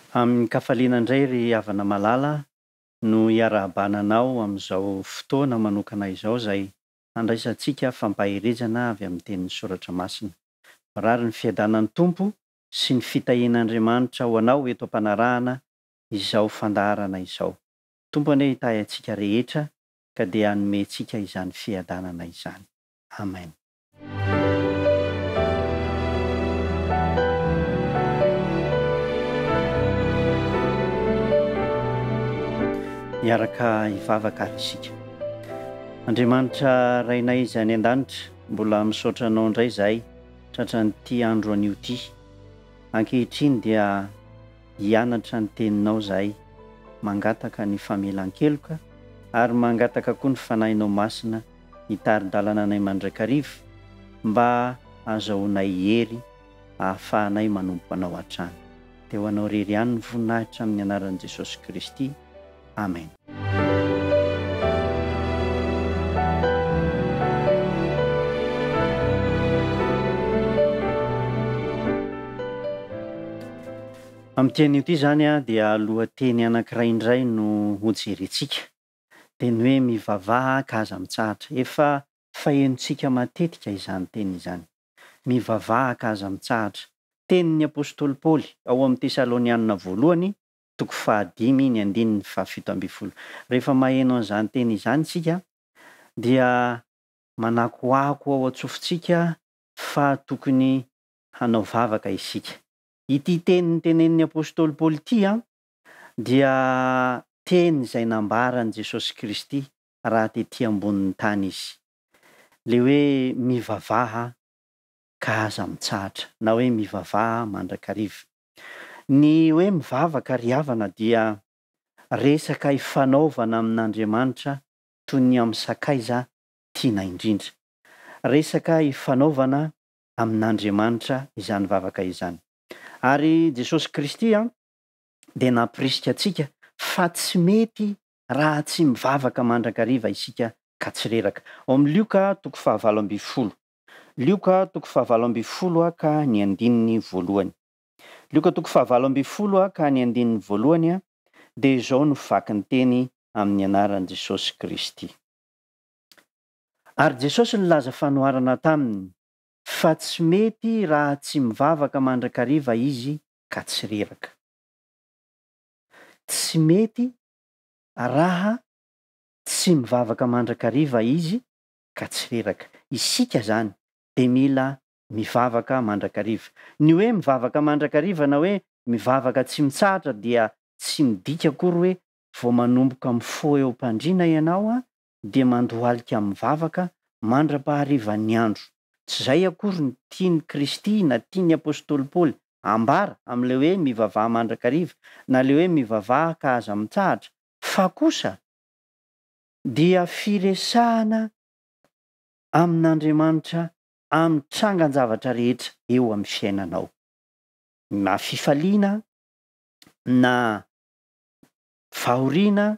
Amin'ny kafaliana indray ry havana malala no hiarahabananao amin'izao fotoana manokana izao izay handraisantsika fampahirizana avy amin'ny tenin'ny soratra masina. Marary ny fiadanan'ny Tompo sy ny fitahian'Andriamanitra ho anao eto am-panarahana izao fandaharana izao. Tompo anie hitahy antsika rehetra ka dia hanomentsika izany fiadanana izany. Amen. Miaraka hivavaka ary isika. Andriamanitra rainay izay any an-danitra, mbola misaotra anao indray izahay tratran'ity andro anio ity. Ankehitriny dia hianatra ny teninao izahay, mangataka ny famelan-keloka ary mangataka koa ny fanahinao masina hitari-dalana anay mandrakariva mba ahazoanay hery ahafahanay manompo anao hatrany. Dia ho anao irery ihany ny voninahitra amin'ny anaran'i Jesosy Kristy. Amen. Amin'ity anio ity izany dia lohateny anankiray indray no hojerentsika. Teny hoe mivavaha ka aza mitsahatra. Efa fahenontsika matetika izany teny izany. Mivavaha ka aza mitsahatra. Tenin'ny apôstôly Paoly ao amin'ny Tesalonianina voalohany 5:5-7. Rehefa maheno an'izany teny izany isika dia manakoako ao antsofintsika fa tokony hanao vavaka isika. Ity teny tenenin'ny apôstôly Paoly ity dia teny izay nambaran'i Jesosy Kristy raha tetỳ ambonin'ny tany izy. Le hoe mivavaha ka aza mitsahatra na hoe mivavaha mandrakariva. Ny hoe mivavaka ry havana dia resaka hifanaovana amin'Andriamanitra toy ny amin'ny sakaiza tiana indrindra. Resaka hifanaovana amin'Andriamanitra izany vavaka izany. Ary Jesosy Kristy dia nampirisika antsika fa tsy mety raha tsy mivavaka mandrakariva isika ka tsy reraka. Ao amin'ny Lioka 5:20. Lioka 5:20 ka ny 1:. Lioka 5:20 ka ny 1:. Dia izao no vaky ny teny amin'ny anaran'i Jesosy Kristy. Ary Jesosy nilaza fanoharana taminy fa tsy mety raha tsy mivavaka mandrakariva izy ka tsy reraka. Tsy mety raha tsy mivavaka mandrakariva izy ka tsy reraka. Isika zany dia mila mivavaka mandrakariva. Ny hoe mivavaka mandrakariva na hoe mivavaka tsy mitsahatra dia tsy midika akory hoe vao manomboka mifo eo am-pandriana ianao dia mandohalika mivavaka mandra-paharivan'ny andro. Tsy izay akory ny tian'i Kristy na tian'ny apôstôly Paoly ambara amin'ilay hoe mivavaha mandrakariva na ilay hoe mivavaha ka aza mitsahatra, fa kosa dia firesahana amin'Andriamanitra amin'ny trangan-javatra rehetra eo amin'ny fiainanao. Na fifaliana, na fahoriana,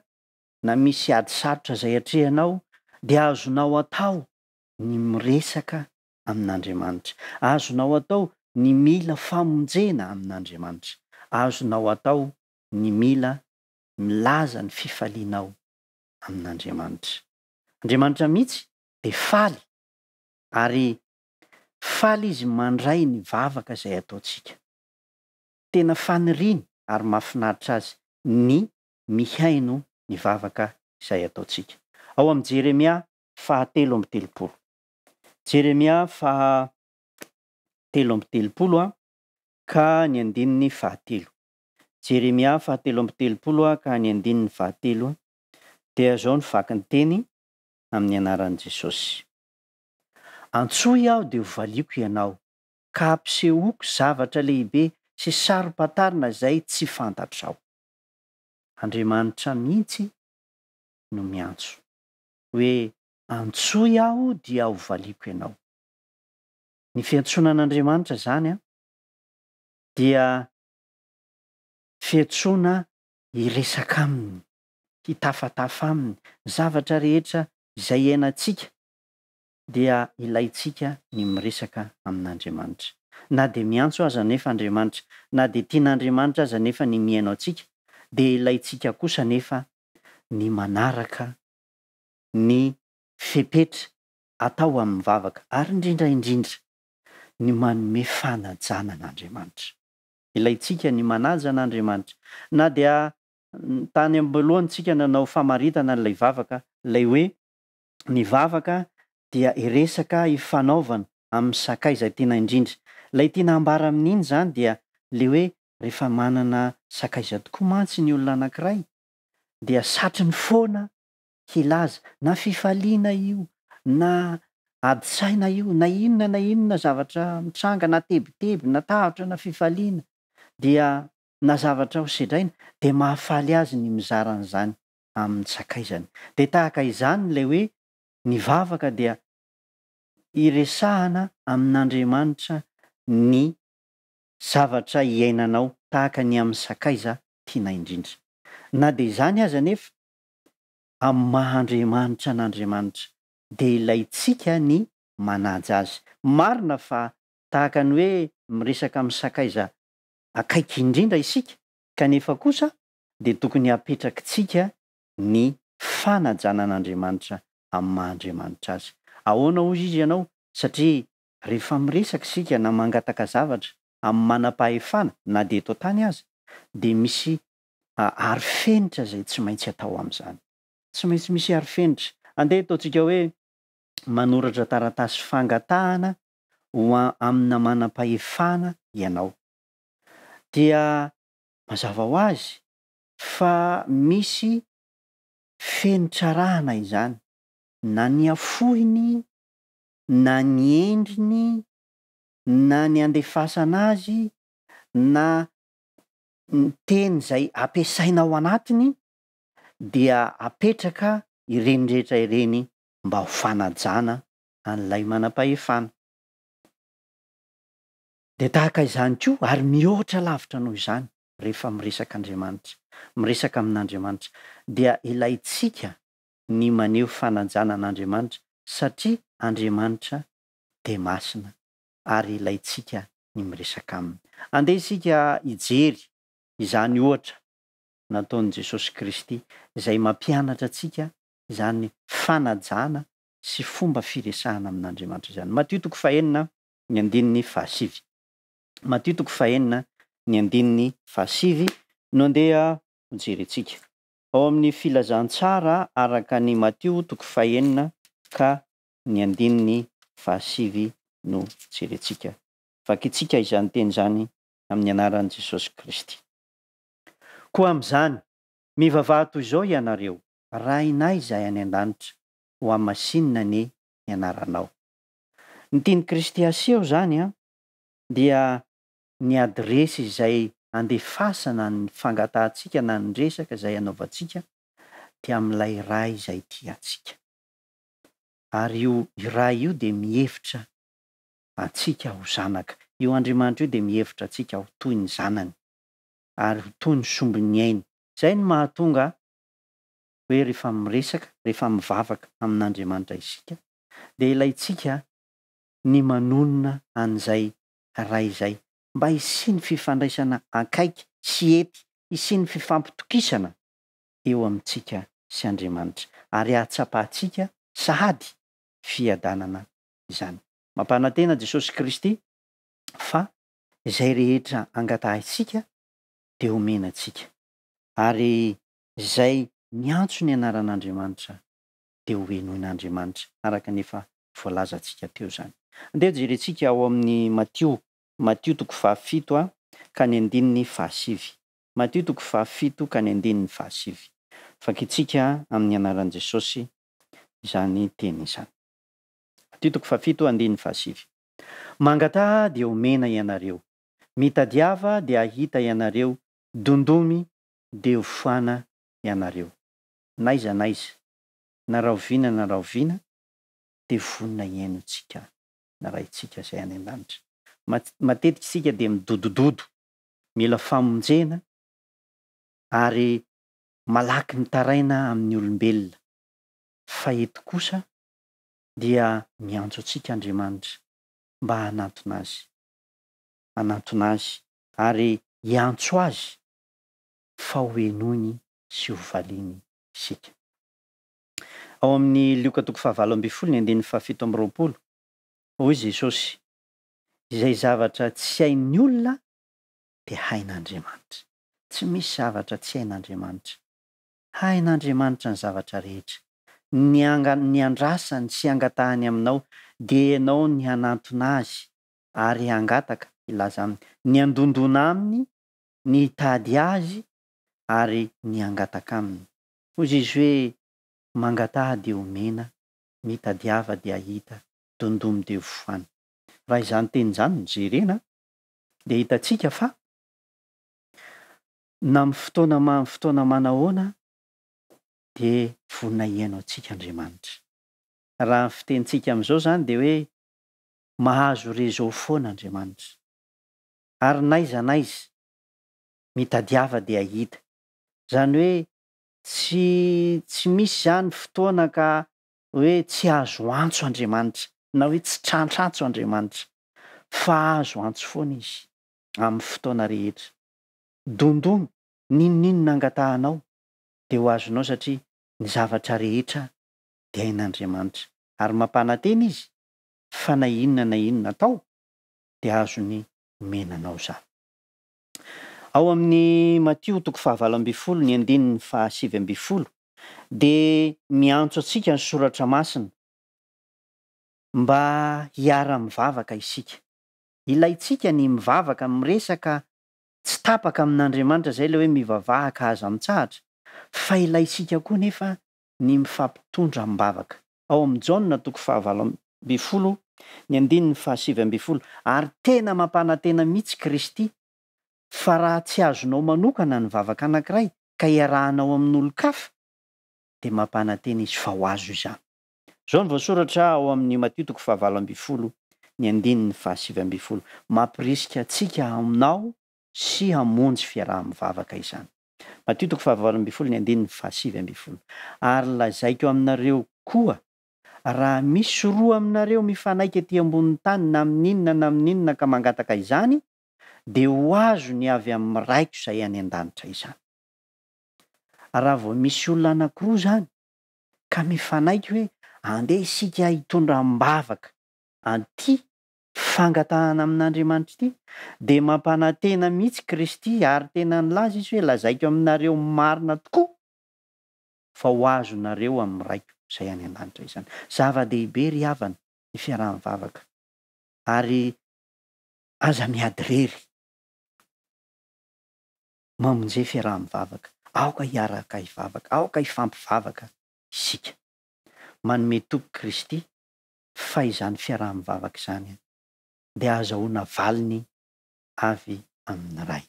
na misy ady sarotra izay atrehanao dia azonao atao ny miresaka amin'Andriamanitra. Azonao atao ny mila famonjena amin'Andriamanitra. Azonao atao ny mila milaza ny fifalianao amin'Andriamanitra. Andriamanitra mihitsy dia faly ary faly izy mandray ny vavaka izay ataontsika. Tena faniriany ary mahafinaritra azy ny mihaino ny vavaka izay ataontsika. Ao amin'ny Jeremia 3:3. Jeremia 3:3 ka ny 1:7. Jeremia 3:3 ka ny 1:7 dia izao ny vaky ny teny amin'ny anaran'i Jesosy. Antsoy aho dia hovaliako ianao, ka ampisehoako zavatra lehibe sy sarom-pantarina izay tsy fantatrao. Andriamanitra mihitsy no miantso hoe antsoy aho dia hovaliako ianao. Ny fiantsonan'Andriamanitra zany dia fiantsoana hiresaka aminy, hitafatafa aminy. Zavatra rehetra izay iainantsika dia ilaintsika ny miresaka amin'Andriamanitra. na dia miantso aza nefa Andriamanitra, na dia tian'Andriamanitra aza nefa ny miainao antsika, dia ilayntsika kosa nefa ny manaraka ny fepetra atao amin'ny mivavaka ary indrindra ny manome fanajana an'Andriamanitra. Ilayntsika ny manaja an'Andriamanitra. Na dia tany am-boalohantsika nanao famaritana an'ilay vavaka, ilay hoe ny vavaka dia iresaka ifanaovana amin'ny sakay izay tiana indrindra. Ilay tiana hambara amin'iny zany dia le hoe rehefa manana sakaiza tokoa mantsy ny olona anankiray dia satriny foana hilaza na fifaliana io, na adi-tsaina io, na inona zavatra mitranga, na tebiteby, na tahotra, na fifaliana, dia na zavatra ho sedraina dia mahafaly azy ny mizara an'izany amin'ny sakaizany. Dia tahaka izany ilay hoe ny vavaka dia iresahana amin'Andriamanitra ny zavatra iainanao tahaka ny amin'ny sakaiza tiana indrindra. Na dia izany aza nefa amin'ny maha-Andriamanitra an'Andriamanitra dia ilayntsika ny manaja azy. Marina fa tahaka ny hoe miresaka amin'ny sakaiza akaiky indrindra isika, kanefa kosa dia tokony hapetrakintsika ny fanajana an'Andriamanitra amin'ny maha-Andriamanitra azy. Ahoana hozy izy ianao? Satria rehefa miresaka isika na mangataka zavatra amin'ny manam-pahefana na dia eto tany aza, dia misy arifenitra izay tsy maintsy atao amin'izany. Tsy maintsy misy arifenitra. Andeha ataontsika hoe manoratra taratasy fangatahana amina manam-pahefana ianao. Dia mazava ho azy fa misy fenitra ràna izany, na ny afohiny, na ny endriny, na ny andefasana azy, na ny teny izay ampiasaina ao anatiny, dia apetraka ireny rehetra ireny mba ho fanajana an'ilay manam-pahefana. Dia tahaka izany koa ary mihoatra lavitra noho izany rehefa miresaka Andriamanitra, miresaka amin'Andriamanitra, dia ilayntsika ny maneho fanajana an'Andriamanitra satria Andriamanitra dia masina ary ilayntsika ny miresaka aminy. Andeha isika hijery izany ohatra nataon'i Jesosy Kristy izay mampianatra antsika izany fanajana sy fomba firesahana amin'Andriamanitra izany. Matthieu 4:7. Matthieu 4:7 no andeha hijery antsika. Ao amin'ny filazantsara araka ny Matthieu 4:7 no hijery antsika. Vakitsika izany teny izany amin'ny anaran'i Jesosy Kristy. Koa amin'izany, mivavaha toy izao ianareo, raha inay izay any an-danitra, ho amasinina ny anaranao. Ny tian'i Kristy aseho zany dia ny adresy izay andefasana ny fangatahantsika na ny resaka izay anaovantsika dia amin'ilay ray izay tiantsika. Ary io ray io dia mihevitra antsika ho zanaka. Io Andriamanitra io dia mihevitra antsika ho toy ny zanany ary ho toy ny sombiny ainy. Izay ny mahatonga hoe rehefa miresaka, rehefa mivavaka amin'Andriamanitra isika, dia ilayntsika ny manonona an'izay ray izay mba hisiany fifandraisana akaiky sy hety, hisiany fifampitokisana eo amintsika sy Andriamanitra ary ahatsapahantsika sahady fiadanana izany. Mampanantena Jesosy Kristy fa izay rehetra angatahintsika dia omena antsika ary izay miantso ny anaran'Andriamanitra dia ho henoin'Andriamanitra araka nefa voalazantsika teo izany. Andeha jerentsika ao amin'ny Matthieu 7 ka ny 7. Matthieu 7 ka ny 7. Vakitsika amin'ny anaran'i Jesosy izany teny izany. Matthieu 7:7. Mangataha dia omena ianareo, mitadiava dia ahita ianareo, dondomy dia hofoana ianareo. Naiza, na rahoviana dia vonona iainontsika na raintsika izay any an-danitra. Matetika isika dia midodododo, mila famonjena ary malaky mitaraina amin'ny olombelona. Fa eto kosa dia miantso antsika Andriamanitra mba hanantona azy. hanatona azy ary hiantso azy fa ho henony sy ho valiany isika. Ao amin'ny Lioka 7:20 hoy Jesosy, izay zavatra tsy hain'ny olona dia hain'Andriamanitra. Tsy misy zavatra tsy hain'Andriamanitra. Hain'Andriamanitra ny zavatra rehetra. Ny andrasany sy angatahany aminao dia ianao ny hanantona azy ary hangataka, ilaza aminy, ny andondona aminy, ny hitady azy ary ny hangataka aminy. Hoy izy hoe mangataha dia omena, mitadiava dia hita, dondomy dia voany. Raha izany teny izany no jerena dia hitantsika fa na amin'ny fotoana manahoana dia vonona hiaino antsika Andriamanitra. Raha ny fitentsika amin'izao zany dia hoe mahazo rezao foana Andriamanitra. Ary n'aiza mitadiava dia hita. Zany hoe tsy misy zany fotoana ka hoe tsy azo antso Andriamanitra na hoe tsy trantratso Andriamanitra, fa azo antso foana izy amin'ny fotoana rehetra. Dondomy, n'inona angatahanao dia ho azonao satria ny zavatra rehetra dia hain'Andriamanitra. Ary mampanantena izy fa na inona atao dia azony menanao zany. Ao amin'ny Matio 7:17 dia miantso antsika ny soratra masina mba hiara-mivavaka isika. Ilaitsika ny mivavaka, miresaka, tsy tapaka amin'Andriamanitra izay ilay hoe mivavahaka aza mitsahatra, fa ilaitsika koa nefa ny mifampitondra mivavaka. Ao amin'ny Jaona 5:17 ary tena mampanantena mihitsy Kristy fa raha tsy azonao manokana ny vavaka anankiray ka iarahanao amin'olon-kafa dia mampanantena izy fa ho azo izany. Izao ny voasoratra ao amin'ny Matio 7:17 mampirisika antsika aminao sy hamonjy fiaraha-mivavaka izany. Matio 7:17 ary lazaiko aminareo koa, raha misy roa aminareo mifanaiky etỳ ambonin'ny tany na amin'inona ka mangataka izany, dia ho azo ny avy amin'ny raiko izay any an-danitra izany. Raha vao misy olona anankiroa zany ka mifanaiky hoe andeha isika hitondra mbavaka an'ity fangatahana amin'Andriamanitra ity, dia mampanantena mihitsy Kristy ary tena nilaza izy hoe lazaiko aminareo marina tokoa fa ho azonareo amin'ny raiko izay any an-danitra izany. Zava-dehibe ry havana ny fiaraha-mivavaka ary aza miady rery mamonjy fiaraha-mivavaka. Aoka hiaraka hivavaka, aoka hifampivavaka isika. Manome toky Kristy fa izany fiaraha-mivavaka izany dia azahoana valiny avy amin'ny ray.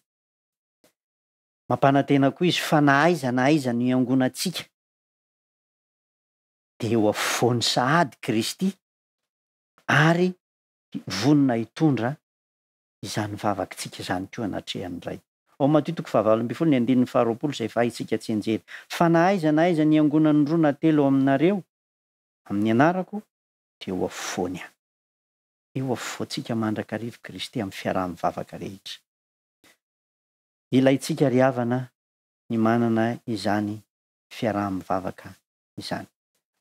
Mampanantena koa izy fa na aiza no hiangona antsika dia eo afovoany sahady Kristy ary vonona hitondra izany vavakantsika izany koa anatrehan'ny ray. Ao Matio 7:12 izay fahaitsika tsy hianjera. Fa na aiza no hiangonan'ny roa na telo aminareo amin'ny anarako dia eo afovoany aho. Eo afovoantsika mandrakariva Kristy amin'ny fiaraha-mivavaka rehetra. Ilaitsika ry havana ny manana izany fiaraha-mivavaka izany.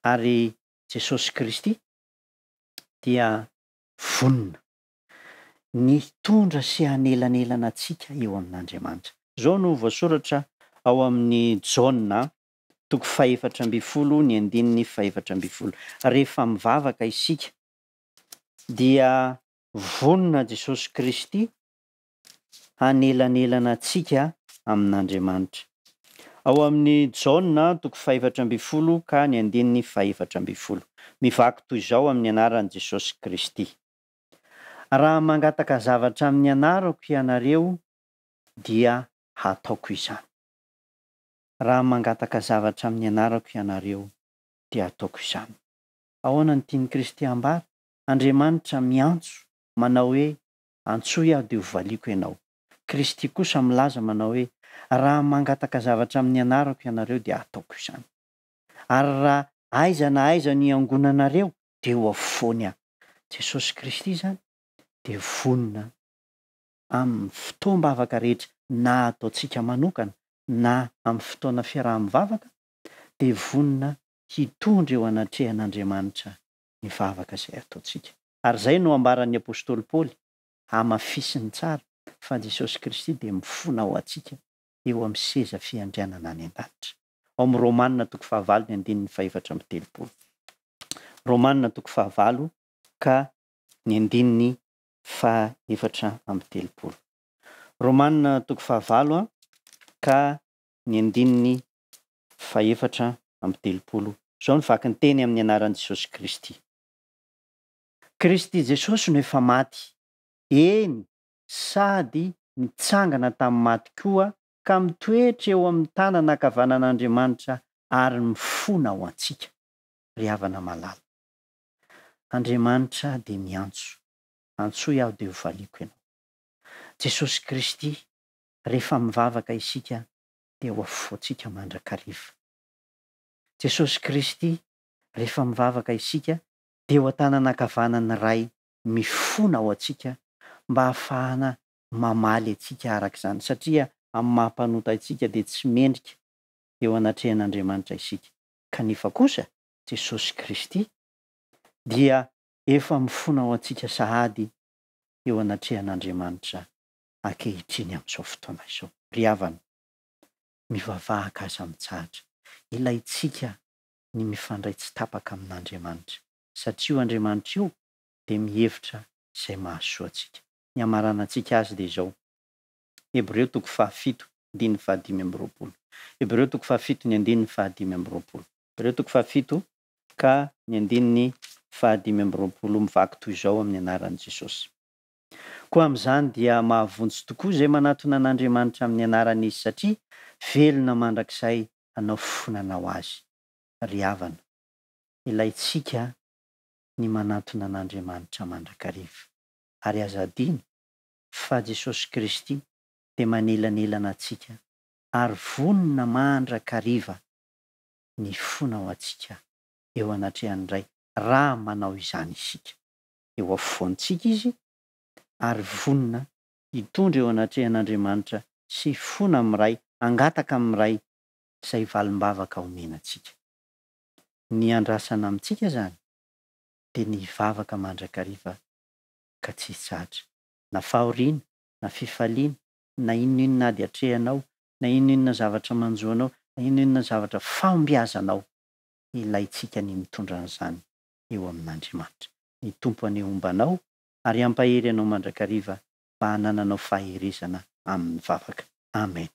Ary Jesosy Kristy dia vonona ny hitondra sy hanelanelana antsika eo amin'Andriamanitra. Izao no voasoratra ao amin'ny Jaona 4:12. Rehefa mivavaka isika dia vonona Jesosy Kristy hanelanelana antsika amin'Andriamanitra. Ao amin'ny Jaona 4:12 ka 12. Mivaky toy izao amin'ny anaran'i Jesosy Kristy. Raha mangataka zavatra amin'ny anarako ianareo dia hataoko izany. Raha mangataka zavatra amin'ny anarako ianareo dia hataoko izany. Ahoana ny tian'i Kristy ambara? Andriamanitra miantso manao hoe antsoy aho dia hovaliako ianao. Kristy kosa milaza manao hoe raha mangataka zavatra amin'ny anarako ianareo dia hataoko izany. Ary raha aiza na aiza ny hiangonanareo dia ho afovoany aho. Jesosy Kristy zany dia vonona amin'ny fotoam-bavaka rehetra na ataontsika manokana na amin'ny fotoana fiaraha-mivavaka dia vonona hitondra eo anatrehan'Andriamanitra ny vavaka izay ataontsika. Ary izay no ambaran'ny apôstôly Paoly hamafisiny tsara fa Jesosy Kristy dia mifona ho antsika eo amin'ny seza fiandrianana any an-danitra. Ao amin'ny Romanina 5:7-8. Romanina 5 ka ny 7-8. Romanina 5 ka ny 7-8. Zao ny vaky ny teny amin'ny anaran'i Jesosy Kristy. Kristy Jesosy no efa maty, eny sady mitsangana tamin'ny maty koa ka mitoetra eo amin'ny tanana ankavanan'Andriamanitra ary mifona ho antsika. Ry havana malala, Andriamanitra dia miantso, antsoa aho dia ho valiako ianao. Jesosy Kristy rehefa mivavaka isika dia ho afovoantsika mandrakariva. Jesosy Kristy rehefa mivavaka isika dia ho an-tanana ankavanany iray mifona ho antsika mba hahafahana mamaly antsika araka izany, satria amin'ny mahampanota antsika dia tsy mendrika eo anatrehan'Andriamanitra isika. Kanefa kosa Jesosy Kristy dia efa mifona ho antsika sahady eo anatrehan'Andriamanitra ankehitriny amin'izao fotoana izao. Ry havana, mivavahaka aza mitsahatra, ilayntsika ny mifandray tsy tapaka amin'Andriamanitra, satria io Andriamanitra io dia mihevitra izay mahasoa antsika. Ny hamaranantsika azy dia izao. Hebreo 7:5-20. Hebreo 7:5-20. Hebreo 7 ka ny 5-20 mivaky toy izao amin'ny anaran'i Jesosy. Koa amin'izany dia mahavontsy tokoa izay manatona an'Andriamanitra amin'ny anarana izy, satria velona mandrakizay hanao fonana ho azy. Ry havana, ilayntsika ny manatona an'Andriamanitra mandrakariva, ary aza adino fa Jesosy Kristy dia manelanelana antsika ary vonona mandrakariva ny fona ho antsika eo anatrehan'ny iray raha manao izany isika. Eo afovoantsika izy ary vonona hitondra eo anatrehan'Andriamanitra sy fona amin'iray, angataka amin'iray izay valim-bavaka omena antsika. Ny andrasana amintsika zany dia ny vavaka mandrakariva ka tsy hitsahatra, na fahoriana, na fifaliana, na inonina ady hatrehanao, na inonina zavatra manjoanao, na inonina zavatra fahombiazanao, ilayntsika ny mitondra an'izany eo amin'Andriamanitra. Ny tompo haneombanao ary hampahery anao mandrakariva mba hanananao faherezana amin'ny vavaka. Amen.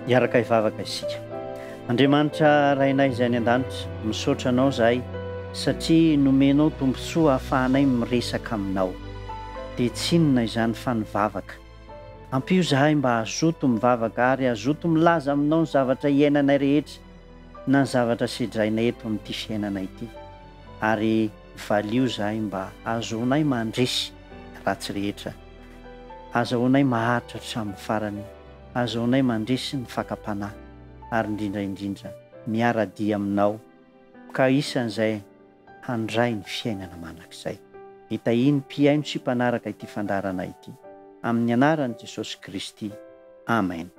Hiaraka hivavaka isika. Andriamanitra rainay izay any an-danitra, misaotra anao zahay satria nomenao tombontsoa ahafahanay miresaka aminao. Dia tsy inona izany fa nivavaka. Ampio zahay mba hazoto mivavaka ary hazoto milaza aminao ny zavatra iainanay rehetra na ny zavatra sedrainay eto amin'ity fiainana ity. Ary valio zahay mba ahazoanay mandresy ratsy rehetra, ahazoanay maharitra hatramin'ny farany, ahazoanay mandresy ny fakapanahy, ary indrindra miara-dia aminao ka isan'izay handray ny fiainana mandrakizay. Hitahiny mpiaino sy mpanaraka ity fandarana ity amin'ny anaran'i Jesosy Kristy. Amen.